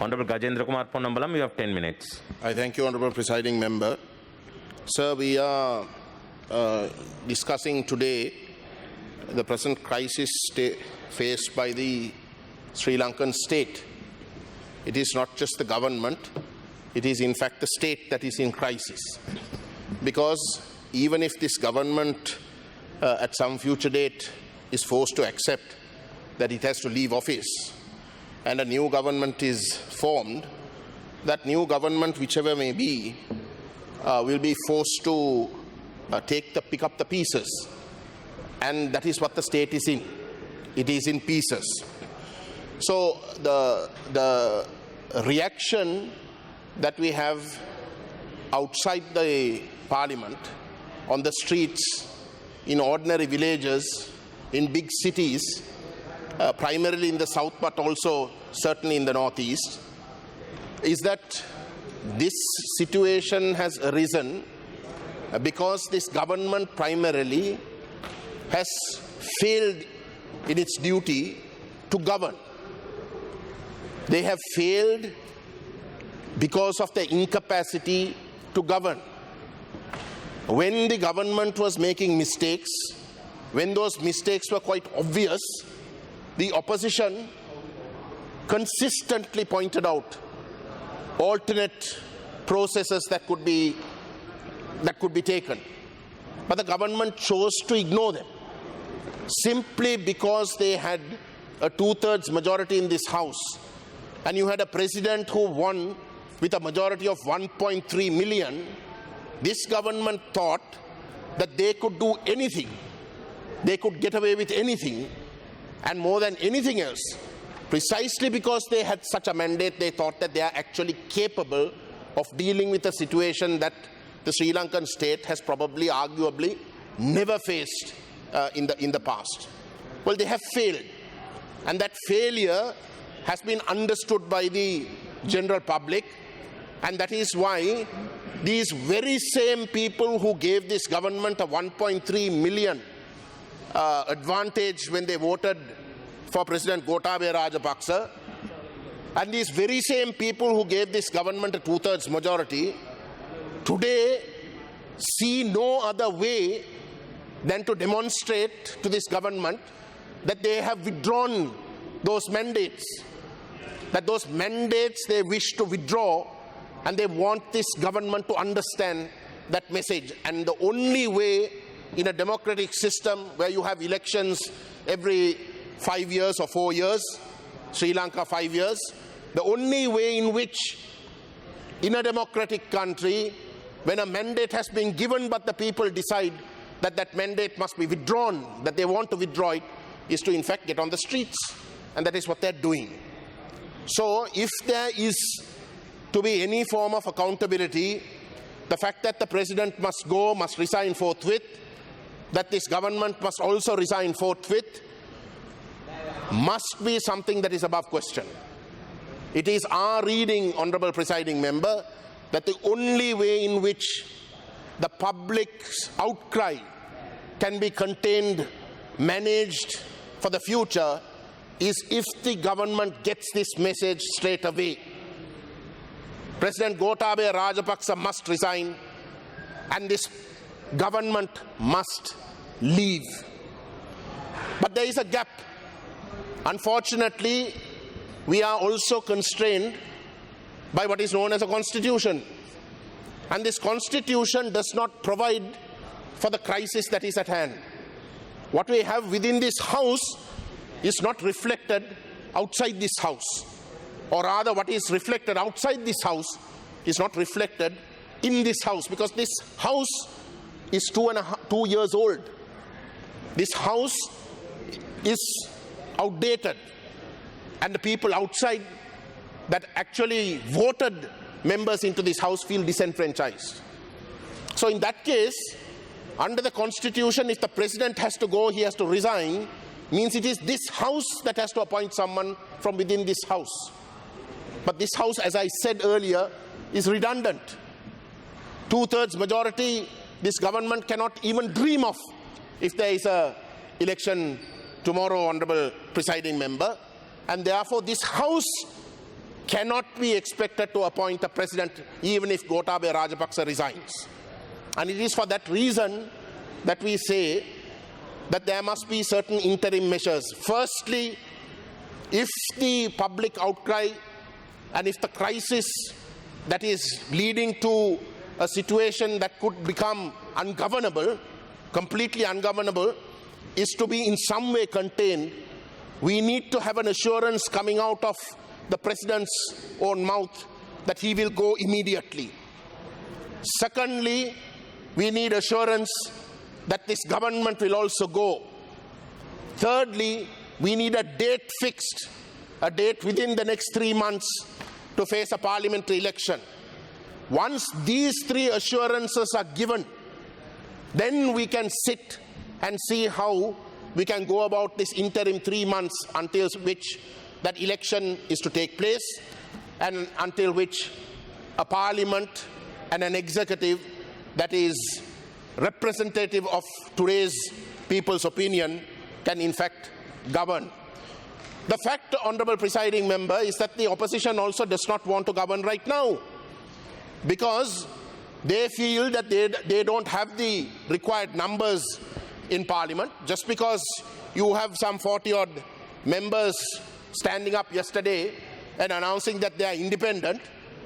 Honorable Gajendra Kumar Ponnambalam, you have 10 minutes. I thank you, Honorable Presiding Member. Sir, we are discussing today the present crisis faced by the Sri Lankan state. It is not just the government, it is in fact the state that is in crisis. Because even if this government at some future date is forced to accept that it has to leave office and a new government is formed, that new government, whichever may be, will be forced to pick up the pieces. And that is what the state is in. It is in pieces. So the reaction that we have outside the parliament, on the streets, in ordinary villages, in big cities, primarily in the south but also certainly in the northeast, is that this situation has arisen because this government primarily has failed in its duty to govern. They have failed because of their incapacity to govern. When the government was making mistakes, when those mistakes were quite obvious, the opposition consistently pointed out alternate processes that could be taken. But the government chose to ignore them simply because they had a 2/3 majority in this house. And you had a president who won with a majority of 1.3 million. This government thought that they could do anything. They could get away with anything. And more than anything else, precisely because they had such a mandate, they thought that they are actually capable of dealing with a situation that the Sri Lankan state has probably, arguably, never faced in the past. Well, they have failed. And that failure has been understood by the general public. And that is why these very same people who gave this government a 1.3 million advantage when they voted for President Gotabaya Rajapaksa, and these very same people who gave this government a 2/3 majority, today see no other way than to demonstrate to this government that they have withdrawn those mandates, that those mandates they wish to withdraw, and they want this government to understand that message. And the only way in a democratic system where you have elections every 5 years or 4 years, Sri Lanka 5 years, the only way in which in a democratic country, when a mandate has been given but the people decide that that mandate must be withdrawn, that they want to withdraw it, is to in fact get on the streets. And that is what they're doing. So if there is to be any form of accountability, the fact that the president must go, must resign forthwith, that this government must also resign forthwith, must be something that is above question. It is our reading, Honorable Presiding Member, that the only way in which the public's outcry can be contained, managed for the future, is if the government gets this message straight away. President Gotabaya Rajapaksa must resign and this government must leave. But there is a gap. Unfortunately, we are also constrained by what is known as a constitution. And this constitution does not provide for the crisis that is at hand. What we have within this house is not reflected outside this house. Or rather, what is reflected outside this house is not reflected in this house, because this house is 2 years old. This house is outdated, and the people outside that actually voted members into this house feel disenfranchised. So in that case, under the constitution, if the president has to go, he has to resign, means it is this house that has to appoint someone from within this house. But this house, as I said earlier, is redundant. 2/3 majority, this government cannot even dream of if there is an election tomorrow, Honorable Presiding Member. And therefore, this house cannot be expected to appoint a president even if Gotabaya Rajapaksa resigns. And it is for that reason that we say that there must be certain interim measures. Firstly, if the public outcry and if the crisis that is leading to a situation that could become ungovernable, completely ungovernable, is to be in some way contained, we need to have an assurance coming out of the president's own mouth that he will go immediately. Secondly, we need assurance that this government will also go. Thirdly, we need a date fixed, a date within the next 3 months to face a parliamentary election. Once these three assurances are given, then we can sit and see how we can go about this interim 3 months until which that election is to take place and until which a parliament and an executive that is representative of today's people's opinion can in fact govern. The fact, Honourable Presiding Member, is that the opposition also does not want to govern right now because they feel that they don't have the required numbers in Parliament. Just because you have some 40-odd members standing up yesterday and announcing that they are independent,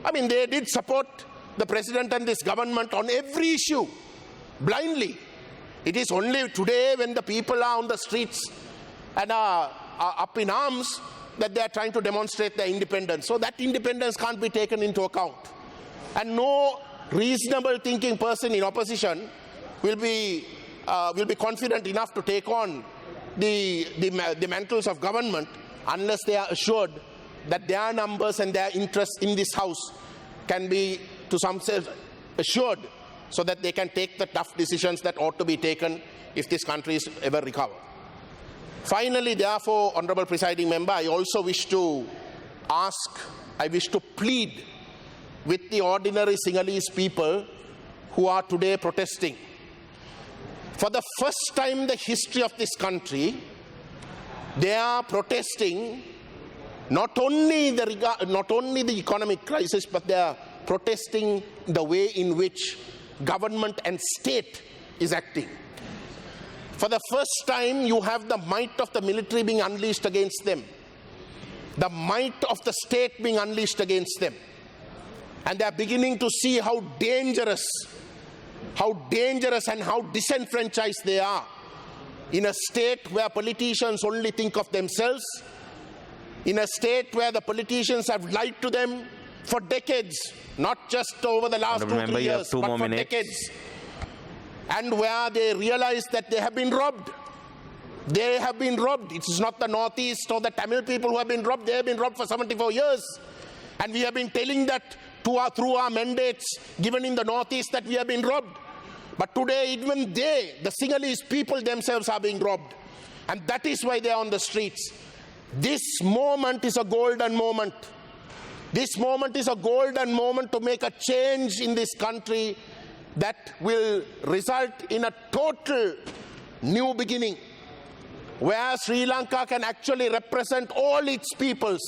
I mean, they did support the President and this government on every issue, blindly. It is only today when the people are on the streets and are up in arms that they are trying to demonstrate their independence. So that independence can't be taken into account. And no reasonable thinking person in opposition will be confident enough to take on the mantles of government unless they are assured that their numbers and their interests in this house can be to some sense assured so that they can take the tough decisions that ought to be taken if this country is ever recovered. Finally, therefore, Honourable Presiding Member, I also wish to plead with the ordinary Sinhalese people who are today protesting. For the first time in the history of this country, they are protesting not only the economic crisis, but they are protesting the way in which government and state is acting. For the first time, you have the might of the military being unleashed against them, the might of the state being unleashed against them. And they are beginning to see how dangerous and how disenfranchised they are in a state where politicians only think of themselves, in a state where the politicians have lied to them for decades, not just over the last 2-3 years, but for decades. And where they realize that they have been robbed. They have been robbed. It is not the Northeast or the Tamil people who have been robbed. They have been robbed for 74 years. And we have been telling that through our mandates given in the Northeast that we have been robbed. But today, even the Sinhalese people themselves are being robbed. And that is why they are on the streets. This moment is a golden moment. This moment is a golden moment to make a change in this country that will result in a total new beginning, where Sri Lanka can actually represent all its peoples,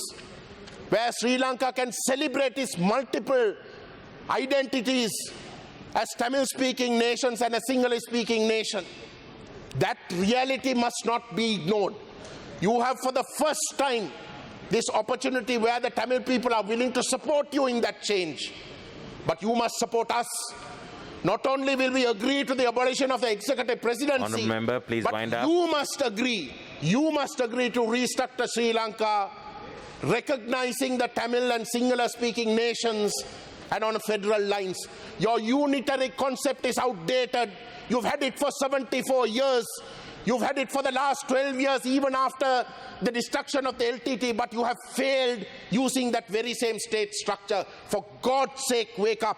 where Sri Lanka can celebrate its multiple identities as Tamil-speaking nations and a Sinhalese-speaking nation. That reality must not be ignored. You have for the first time this opportunity where the Tamil people are willing to support you in that change. But you must support us. Not only will we agree to the abolition of the executive presidency, Honourable Member, please but wind up. you must agree to restructure Sri Lanka, recognizing the Tamil and Sinhala-speaking nations and on federal lines. Your unitary concept is outdated. You've had it for 74 years. You've had it for the last 12 years, even after the destruction of the LTT, but you have failed using that very same state structure. For God's sake, wake up.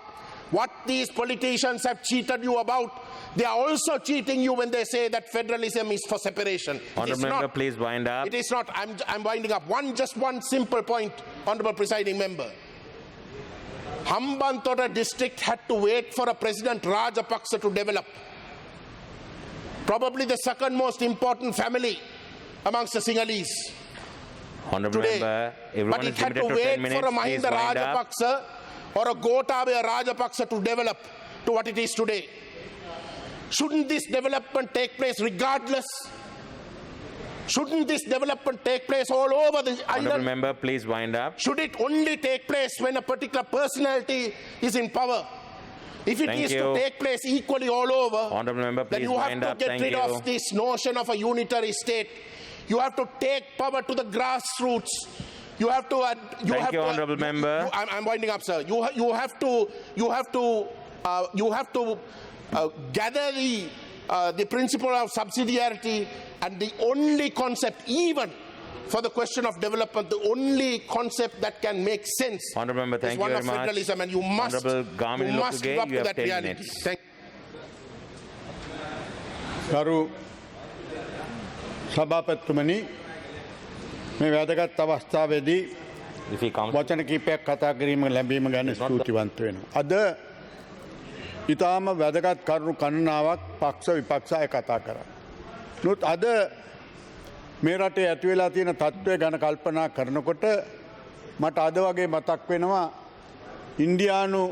What these politicians have cheated you about, they are also cheating you when they say that federalism is for separation. Honourable Member, please wind up. It is not. I'm winding up. Just one simple point, Honourable Presiding Member. Hambantota district had to wait for a President Rajapaksa to develop. Probably the second most important family amongst the Sinhalese. Honorable today. member, But everyone it is had to limited to 10 wait minutes. for a Please Mahinda wind up. Rajapaksa or a Gotabaya Rajapaksa to develop to what it is today. Shouldn't this development take place regardless? Shouldn't this development take place all over the Honorable island? member, please wind up. Should it only take place when a particular personality is in power? If it Thank is you. to take place equally all over, Honorable member, then please you have wind to up. get Thank rid you. of this notion of a unitary state. You have to take power to the grassroots. You have to. Thank you, honorable member. I'm winding up, sir. You have to gather the principle of subsidiarity, and the only concept, even for the question of development, the only concept that can make sense Honorable member, is thank you one very of much. federalism, and you must Honorable Gamini live Lokage, up you to have that 10 reality. minutes. Thank ගරු සභාපතිතුමනි මේ වැදගත් අවස්ථාවේදී If he comes, වචන කීපයක් කතා කිරීම ලැබීම ගැන ස්තුතිවන්ත වෙනවා. අද ඊටාම වැදගත් කරුණු ගණනාවක් පක්ෂ විපක්ෂ අය කතා කරා. නමුත් අද මේ රටේ ඇති වෙලා තියෙන තත්ත්වය ගැන කල්පනා කරනකොට මට අද වගේ මතක් වෙනවා ඉන්දියානු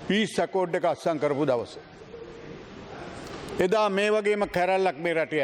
පීස් ඇකෝඩ් එක අත්සන් කරපු දවස. එදා මේ වගේම කැරැල්ලක් මේ රටේ